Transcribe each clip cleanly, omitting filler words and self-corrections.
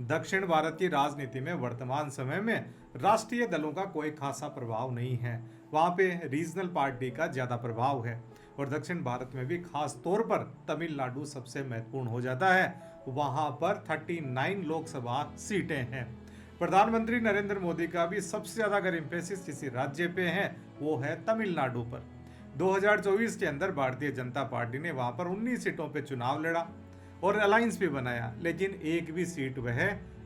दक्षिण भारत की राजनीति में वर्तमान समय में राष्ट्रीय दलों का कोई खासा प्रभाव नहीं है। वहाँ पे रीजनल पार्टी का ज़्यादा प्रभाव है और दक्षिण भारत में भी खास तौर पर तमिलनाडु सबसे महत्वपूर्ण हो जाता है। वहाँ पर 39 लोकसभा सीटें हैं। प्रधानमंत्री नरेंद्र मोदी का भी सबसे ज़्यादा अगर इम्फेसिस किसी राज्य पे है वो है तमिलनाडु पर। 2024 के अंदर भारतीय जनता पार्टी ने वहाँ पर 19 सीटों पर चुनाव लड़ा और अलायंस भी बनाया, लेकिन एक भी सीट वह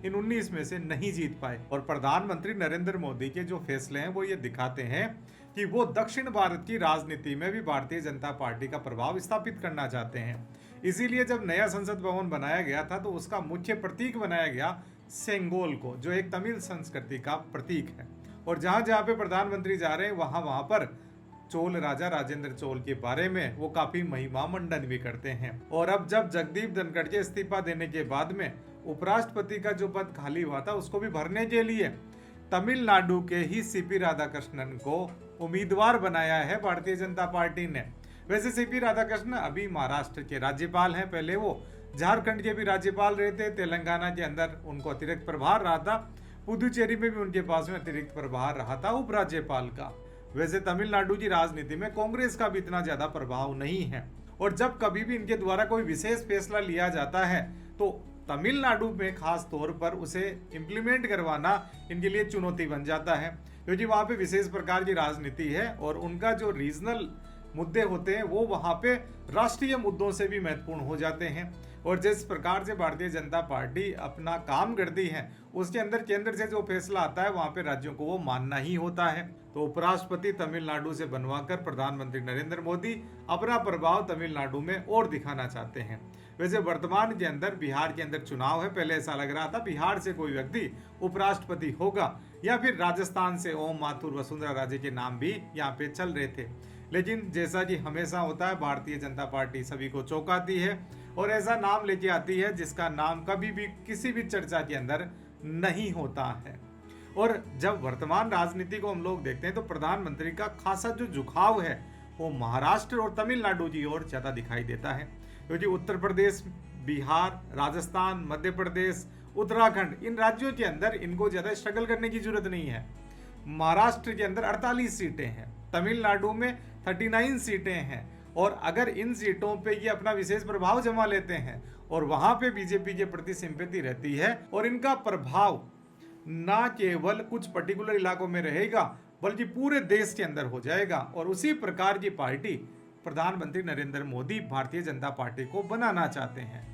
इन 19 में से नहीं जीत पाए। और प्रधानमंत्री नरेंद्र मोदी के जो फैसले हैं वो ये दिखाते हैं कि वो दक्षिण भारत की राजनीति में भी भारतीय जनता पार्टी का प्रभाव स्थापित करना चाहते हैं। इसीलिए जब नया संसद भवन बनाया गया था तो उसका मुख्य प्रतीक बनाया गया सेंगोल को, जो एक तमिल संस्कृति का प्रतीक है। और जहां जहां पे प्रधानमंत्री जा रहे हैं वहां वहां पर चोल राजा राजेंद्र चोल के बारे में वो काफी महिमा मंडन भी करते हैं। और अब जब जगदीप धनखड़ के इस्तीफा देने के बाद में उपराष्ट्रपति का जो पद खाली हुआ था उसको भी भरने के लिए तमिलनाडु के ही सीपी राधाकृष्णन को उम्मीदवार बनाया है भारतीय जनता पार्टी ने। वैसे सीपी राधाकृष्णन अभी महाराष्ट्र के राज्यपाल हैं, पहले वो झारखंड के भी राज्यपाल रहे थे, तेलंगाना के अंदर उनको अतिरिक्त प्रभार रहा था, पुदुचेरी में भी उनके पास में अतिरिक्त प्रभार रहा था उपराज्यपाल का। वैसे तमिलनाडु की राजनीति में कांग्रेस का भी इतना ज्यादा प्रभाव नहीं है और जब कभी भी इनके द्वारा कोई विशेष फैसला लिया जाता है तो तमिलनाडु में खास तौर पर उसे इम्प्लीमेंट करवाना इनके लिए चुनौती बन जाता है, क्योंकि वहां पे विशेष प्रकार की राजनीति है और उनका जो रीजनल मुद्दे होते हैं वो वहां पे राष्ट्रीय मुद्दों से भी महत्वपूर्ण हो जाते हैं। और जिस प्रकार से भारतीय जनता पार्टी अपना काम करती है उसके अंदर केंद्र से जो फैसला आता है वहां पे राज्यों को वो मानना ही होता है। तो उपराष्ट्रपति तमिलनाडु से बनवाकर प्रधानमंत्री नरेंद्र मोदी अपना प्रभाव तमिलनाडु में और दिखाना चाहते हैं। वैसे वर्तमान के अंदर बिहार के अंदर चुनाव है, पहले ऐसा लग रहा था बिहार से कोई व्यक्ति उपराष्ट्रपति होगा या फिर राजस्थान से ओम माथुर वसुंधरा राजे के नाम भी यहाँ पे चल रहे थे, लेकिन जैसा कि हमेशा होता है भारतीय जनता पार्टी सभी को चौंकाती है और ऐसा नाम लेके आती है जिसका नाम कभी भी किसी भी चर्चा के अंदर नहीं होता है। और जब वर्तमान राजनीति को हम लोग देखते हैं तो प्रधानमंत्री का खासा जो झुकाव है वो महाराष्ट्र और तमिलनाडु की ओर ज्यादा दिखाई देता है, क्योंकि उत्तर प्रदेश, बिहार, राजस्थान, मध्य प्रदेश, उत्तराखंड, इन राज्यों के अंदर इनको ज्यादा स्ट्रगल करने की जरूरत नहीं है। महाराष्ट्र के अंदर 48 सीटें हैं, तमिलनाडु में 39 सीटें हैं और अगर इन सीटों पे ये अपना विशेष प्रभाव जमा लेते हैं और वहां पे बीजेपी के प्रति सिंपैथी रहती है और इनका प्रभाव ना केवल कुछ पर्टिकुलर इलाकों में रहेगा बल्कि पूरे देश के अंदर हो जाएगा और उसी प्रकार की पार्टी प्रधानमंत्री नरेंद्र मोदी भारतीय जनता पार्टी को बनाना चाहते हैं।